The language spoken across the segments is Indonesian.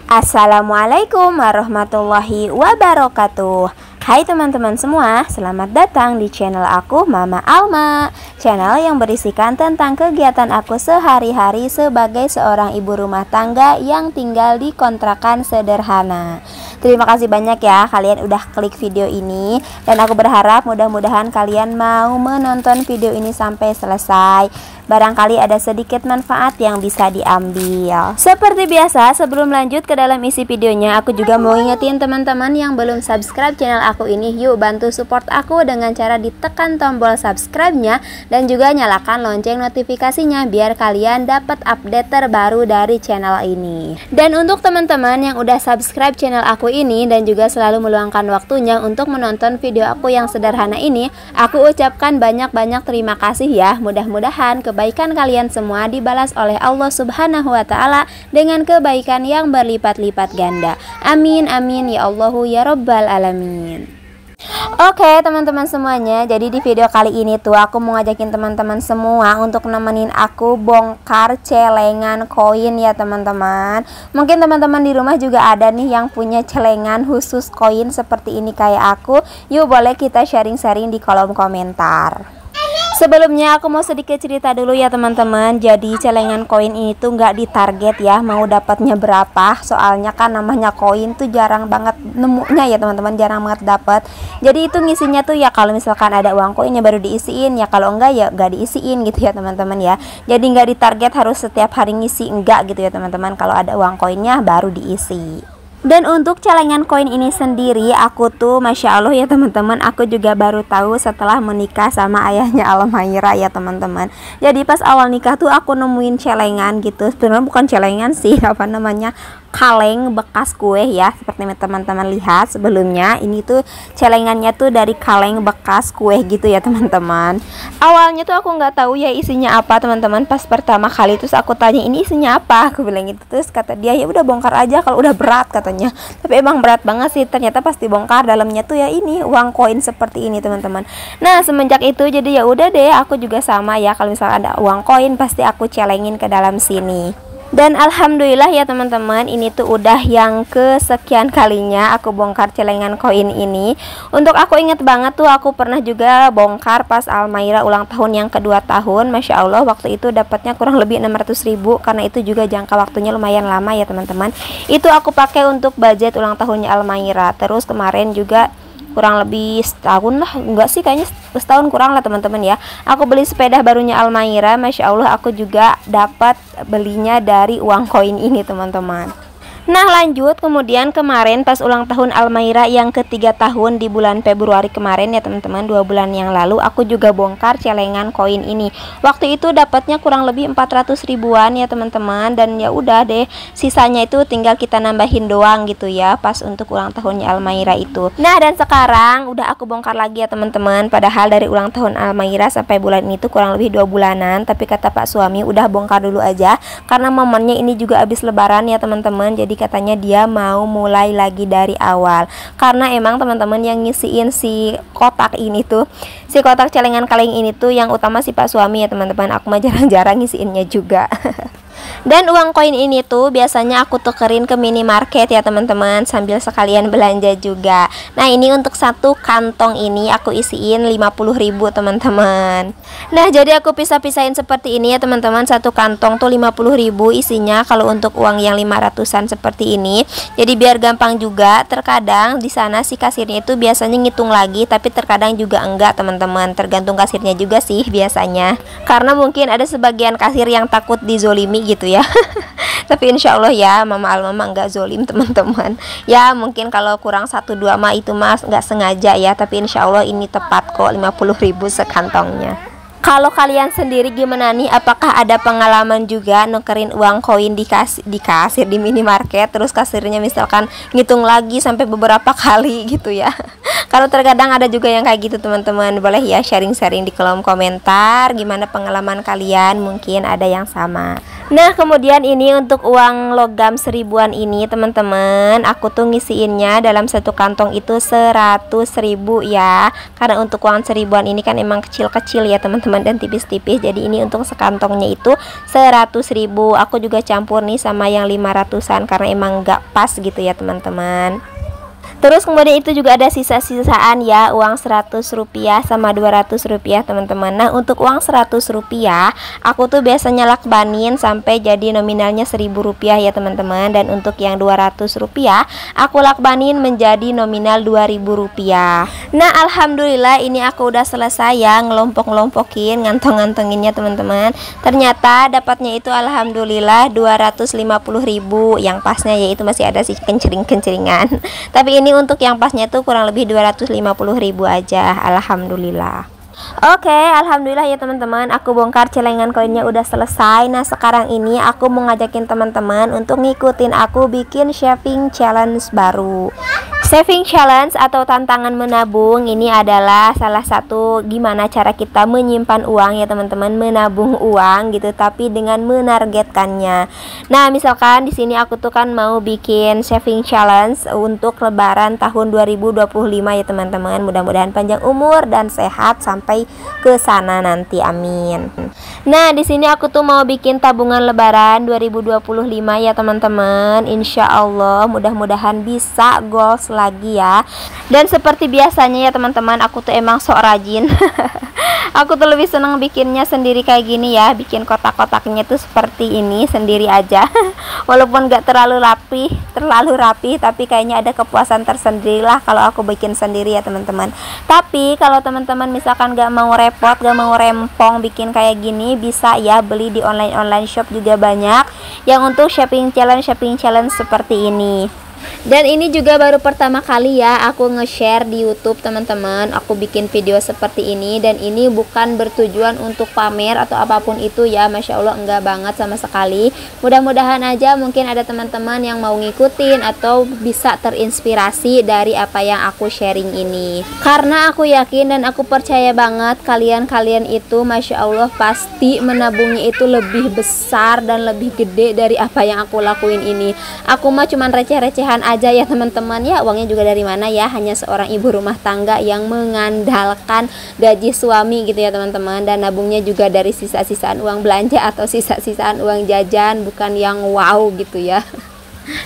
Assalamualaikum warahmatullahi wabarakatuh. Hai teman-teman semua, selamat datang di channel aku Mama Alma. Channel yang berisikan tentang kegiatan aku sehari-hari sebagai seorang ibu rumah tangga yang tinggal di kontrakan sederhana. Terima kasih banyak ya kalian udah klik video ini. Dan aku berharap mudah-mudahan kalian mau menonton video ini sampai selesai. Barangkali ada sedikit manfaat yang bisa diambil. Seperti biasa, sebelum lanjut ke dalam isi videonya, aku juga mau ingetin teman-teman yang belum subscribe channel aku ini, yuk bantu support aku dengan cara ditekan tombol subscribe-nya dan juga nyalakan lonceng notifikasinya biar kalian dapat update terbaru dari channel ini. Dan untuk teman-teman yang udah subscribe channel aku ini dan juga selalu meluangkan waktunya untuk menonton video aku yang sederhana ini, aku ucapkan banyak-banyak terima kasih ya. Mudah-mudahan kebaikan kalian semua dibalas oleh Allah Subhanahu wa Ta'ala dengan kebaikan yang berlipat-lipat ganda. Amin amin ya Allahu ya Rabbal alamin. Oke teman-teman semuanya, jadi di video kali ini tuh aku mau ngajakin teman-teman semua untuk nemenin aku bongkar celengan koin ya teman-teman. Mungkin teman-teman di rumah juga ada nih yang punya celengan khusus koin seperti ini kayak aku. Yuk boleh kita sharing-sharing di kolom komentar. Sebelumnya aku mau sedikit cerita dulu ya teman-teman. Jadi celengan koin ini tuh nggak ditarget ya mau dapatnya berapa. Soalnya kan namanya koin tuh jarang banget nemunya ya teman-teman, jarang banget dapat. Jadi itu ngisinya tuh ya kalau misalkan ada uang koinnya baru diisiin ya, kalau enggak ya nggak diisiin gitu ya teman-teman ya. Jadi nggak ditarget harus setiap hari ngisi, enggak gitu ya teman-teman. Kalau ada uang koinnya baru diisi. Dan untuk celengan koin ini sendiri, aku tuh Masya Allah ya teman-teman, aku juga baru tahu setelah menikah sama ayahnya Almaira ya teman-teman. Jadi pas awal nikah tuh aku nemuin celengan gitu. Sebenarnya bukan celengan sih, apa namanya, kaleng bekas kue ya, seperti teman-teman lihat sebelumnya. Ini tuh celengannya tuh dari kaleng bekas kue gitu ya teman-teman. Awalnya tuh aku nggak tahu ya isinya apa teman-teman. Pas pertama kali terus aku tanya ini isinya apa, aku bilang gitu. Terus kata dia ya udah bongkar aja kalau udah berat katanya. Tapi emang berat banget sih, ternyata pas dibongkar dalamnya tuh ya ini uang koin seperti ini teman-teman. Nah semenjak itu jadi ya udah deh aku juga sama ya, kalau misalnya ada uang koin pasti aku celengin ke dalam sini. Dan alhamdulillah ya teman-teman, ini tuh udah yang kesekian kalinya aku bongkar celengan koin ini. Untuk aku inget banget tuh aku pernah juga bongkar pas Almaira ulang tahun yang kedua tahun. Masya Allah waktu itu dapatnya kurang lebih 600.000, karena itu juga jangka waktunya lumayan lama ya teman-teman. Itu aku pakai untuk budget ulang tahunnya Almaira. Terus kemarin juga kurang lebih setahun lah, enggak sih kayaknya setahun kurang lah teman-teman ya, aku beli sepeda barunya Almaira. Masya Allah aku juga dapat belinya dari uang koin ini teman-teman. Nah lanjut, kemudian kemarin pas ulang tahun Almaira yang ketiga tahun di bulan Februari kemarin ya teman-teman, 2 bulan yang lalu, aku juga bongkar celengan koin ini. Waktu itu dapatnya kurang lebih 400 ribuan ya teman-teman. Dan ya udah deh, sisanya itu tinggal kita nambahin doang gitu ya pas untuk ulang tahunnya Almaira itu. Nah dan sekarang udah aku bongkar lagi ya teman-teman. Padahal dari ulang tahun Almaira sampai bulan ini tuh kurang lebih 2 bulanan. Tapi kata Pak suami udah bongkar dulu aja, karena momennya ini juga habis lebaran ya teman-teman. Jadi katanya dia mau mulai lagi dari awal, karena emang teman-teman yang ngisiin si kotak ini tuh, si kotak celengan kaleng ini tuh yang utama si Pak suami ya teman-teman. Aku mah jarang-jarang ngisiinnya juga. Dan uang koin ini tuh biasanya aku tukerin ke minimarket ya teman-teman, sambil sekalian belanja juga. Nah ini untuk satu kantong ini aku isiin 50.000 teman-teman. Nah jadi aku pisah-pisahin seperti ini ya teman-teman. Satu kantong tuh 50.000 isinya kalau untuk uang yang 500-an seperti ini. Jadi biar gampang juga, terkadang di sana si kasirnya itu biasanya ngitung lagi, tapi terkadang juga enggak teman-teman, tergantung kasirnya juga sih biasanya. Karena mungkin ada sebagian kasir yang takut dizolimi gitu ya. Tapi insya Allah ya Mama Alma nggak zolim teman-teman ya. Mungkin kalau kurang 1-2 mah itu mas nggak sengaja ya, tapi insya Allah ini tepat kok 50.000 sekantongnya. Kalau kalian sendiri gimana nih? Apakah ada pengalaman juga nukerin uang koin di kasir di minimarket, terus kasirnya misalkan ngitung lagi sampai beberapa kali gitu ya? Kalau terkadang ada juga yang kayak gitu teman-teman, boleh ya sharing-sharing di kolom komentar gimana pengalaman kalian, mungkin ada yang sama. Nah kemudian ini untuk uang logam seribuan ini teman-teman, aku tuh ngisiinnya dalam satu kantong itu 100.000 ya. Karena untuk uang seribuan ini kan emang kecil-kecil ya teman-teman dan tipis-tipis, jadi ini untuk sekantongnya itu 100.000. Aku juga campur nih sama yang 500-an karena emang gak pas gitu ya teman-teman. Terus kemudian itu juga ada sisa-sisaan ya, uang 100 rupiah sama 200 rupiah teman-teman. Nah untuk uang 100 rupiah aku tuh biasanya lakbanin sampai jadi nominalnya 1000 rupiah ya teman-teman. Dan untuk yang 200 rupiah aku lakbanin menjadi nominal 2000 rupiah. Nah alhamdulillah ini aku udah selesai ya ngelompok-ngelompokin, ngantong-ngantonginnya teman-teman. Ternyata dapatnya itu alhamdulillah 250.000, yang pasnya yaitu masih ada sih kencering-kenceringan. Tapi ini untuk yang pasnya tuh kurang lebih 250.000 aja, alhamdulillah. Oke, alhamdulillah ya teman-teman, aku bongkar celengan koinnya udah selesai. Nah sekarang ini aku mau ngajakin teman-teman untuk ngikutin aku bikin shaving challenge baru. Saving challenge atau tantangan menabung ini adalah salah satu gimana cara kita menyimpan uang ya teman-teman, menabung uang gitu tapi dengan menargetkannya. Nah, misalkan di sini aku tuh kan mau bikin saving challenge untuk lebaran tahun 2025 ya teman-teman. Mudah-mudahan panjang umur dan sehat sampai ke sana nanti, amin. Nah, di sini aku tuh mau bikin tabungan lebaran 2025 ya teman-teman. Insya Allah mudah-mudahan bisa goals lagi ya. Dan seperti biasanya ya teman-teman, aku tuh emang sok rajin. Aku tuh lebih seneng bikinnya sendiri kayak gini ya, bikin kotak-kotaknya tuh seperti ini sendiri aja. Walaupun gak terlalu rapi, tapi kayaknya ada kepuasan tersendiri lah kalau aku bikin sendiri ya teman-teman. Tapi kalau teman-teman misalkan gak mau repot, gak mau rempong bikin kayak gini, bisa ya beli di online shop juga banyak yang untuk shopping challenge seperti ini. Dan ini juga baru pertama kali ya aku nge-share di YouTube teman-teman. Aku bikin video seperti ini dan ini bukan bertujuan untuk pamer atau apapun itu ya, Masya Allah enggak banget sama sekali. Mudah-mudahan aja mungkin ada teman-teman yang mau ngikutin atau bisa terinspirasi dari apa yang aku sharing ini. Karena aku yakin dan aku percaya banget kalian itu Masya Allah pasti menabungnya itu lebih besar dan lebih gede dari apa yang aku lakuin ini. Aku mah cuman receh-recehan aja ya teman-teman ya, uangnya juga dari mana ya, hanya seorang ibu rumah tangga yang mengandalkan gaji suami gitu ya teman-teman, dan nabungnya juga dari sisa-sisaan uang belanja atau sisa-sisaan uang jajan, bukan yang wow gitu ya.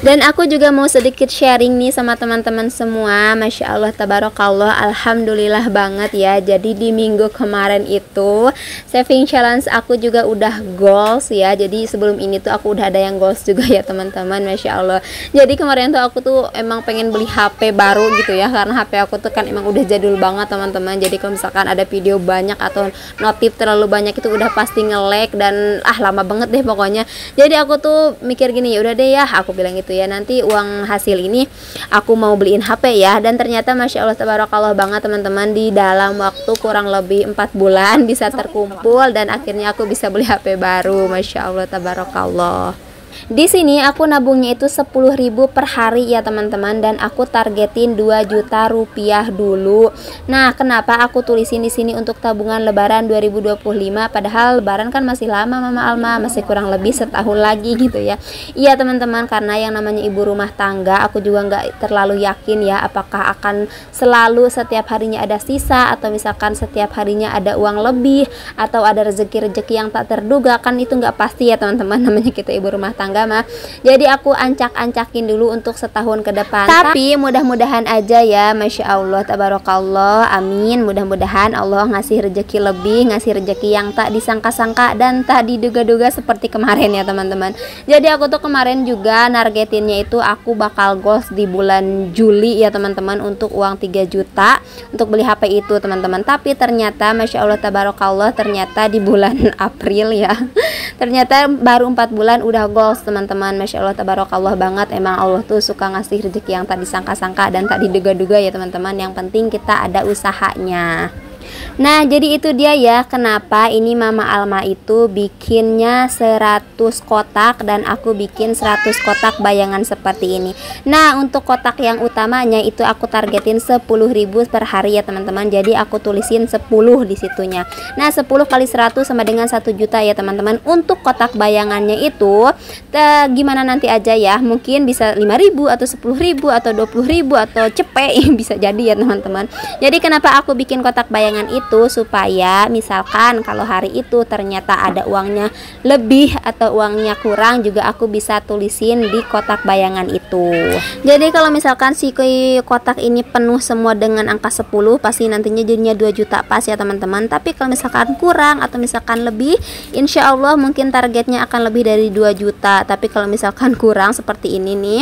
Dan aku juga mau sedikit sharing nih sama teman-teman semua. Masya Allah tabarakallah, alhamdulillah banget ya. Jadi di minggu kemarin itu saving challenge aku juga udah goals ya. Jadi sebelum ini tuh aku udah ada yang goals juga ya teman-teman, Masya Allah. Jadi kemarin tuh aku tuh emang pengen beli HP baru gitu ya, karena HP aku tuh kan emang udah jadul banget teman-teman. Jadi kalau misalkan ada video banyak atau notif terlalu banyak itu udah pasti nge-lag dan lama banget deh pokoknya. Jadi aku tuh mikir gini, ya udah deh ya, aku bilang gitu ya, nanti uang hasil ini aku mau beliin HP ya. Dan ternyata Masya Allah tabarakallah banget teman-teman, di dalam waktu kurang lebih 4 bulan bisa terkumpul dan akhirnya aku bisa beli HP baru. Masya Allah tabarakallah. Di sini aku nabungnya itu 10.000 per hari ya teman-teman, dan aku targetin 2 juta rupiah dulu. Nah, kenapa aku tulisin di sini untuk tabungan lebaran 2025 padahal lebaran kan masih lama Mama Alma, masih kurang lebih setahun lagi gitu ya. Iya teman-teman, karena yang namanya ibu rumah tangga, aku juga nggak terlalu yakin ya apakah akan selalu setiap harinya ada sisa, atau misalkan setiap harinya ada uang lebih, atau ada rezeki-rezeki yang tak terduga, kan itu nggak pasti ya teman-teman, namanya kita ibu rumah tangga mah. Jadi aku ancak-ancakin dulu untuk setahun ke depan. Tapi mudah-mudahan aja ya, Masya Allah tabarakallah, amin. Mudah-mudahan Allah ngasih rezeki lebih, ngasih rezeki yang tak disangka-sangka dan tak diduga-duga seperti kemarin ya teman-teman. Jadi aku tuh kemarin juga nargetinnya itu aku bakal goals di bulan Juli ya teman-teman, untuk uang 3 juta untuk beli HP itu teman-teman. Tapi ternyata Masya Allah tabarakallah, ternyata di bulan April ya ternyata baru 4 bulan udah goals teman-teman. Masya Allah tabarakallah banget, emang Allah tuh suka ngasih rezeki yang tak disangka-sangka dan tak diduga-duga ya teman-teman. Yang penting kita ada usahanya. Nah, jadi itu dia ya kenapa ini Mama Alma itu bikinnya 100 kotak dan aku bikin 100 kotak bayangan seperti ini. Nah, untuk kotak yang utamanya itu aku targetin 10.000 per hari ya teman-teman. Jadi aku tulisin 10 di situnya. Nah, 10 kali 100 sama dengan 1 juta ya teman-teman. Untuk kotak bayangannya itu gimana nanti aja ya. Mungkin bisa 5.000 atau 10.000 atau 20.000 atau cepet bisa jadi ya teman-teman. Jadi kenapa aku bikin kotak bayangan itu supaya misalkan kalau hari itu ternyata ada uangnya lebih atau uangnya kurang juga aku bisa tulisin di kotak bayangan itu. Jadi kalau misalkan si kotak ini penuh semua dengan angka 10 pasti nantinya jadinya 2 juta pas ya teman-teman. Tapi kalau misalkan kurang atau misalkan lebih, insya Allah mungkin targetnya akan lebih dari 2 juta. Tapi kalau misalkan kurang seperti ini nih,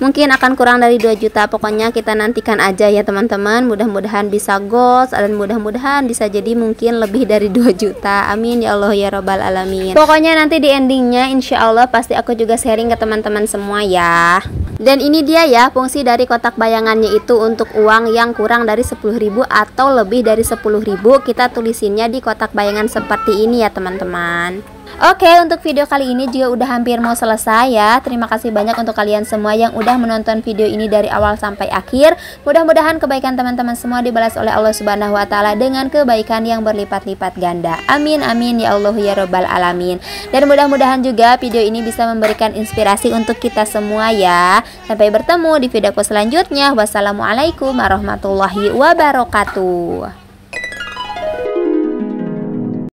mungkin akan kurang dari 2 juta. Pokoknya kita nantikan aja ya teman-teman. Mudah-mudahan bisa goals dan mudah-mudahan bisa jadi mungkin lebih dari 2 juta. Amin ya Allah ya Rabbal Alamin. Pokoknya nanti di endingnya insya Allah pasti aku juga sharing ke teman-teman semua ya. Dan ini dia ya fungsi dari kotak bayangannya itu untuk uang yang kurang dari 10.000 atau lebih dari 10.000, kita tulisinnya di kotak bayangan seperti ini ya teman-teman. Oke, untuk video kali ini juga udah hampir mau selesai ya. Terima kasih banyak untuk kalian semua yang udah menonton video ini dari awal sampai akhir. Mudah-mudahan kebaikan teman-teman semua dibalas oleh Allah Subhanahu wa taala dengan kebaikan yang berlipat-lipat ganda. Amin amin ya Allah ya Rabbal Alamin. Dan mudah-mudahan juga video ini bisa memberikan inspirasi untuk kita semua ya. Sampai bertemu di videoku selanjutnya. Wassalamualaikum warahmatullahi wabarakatuh.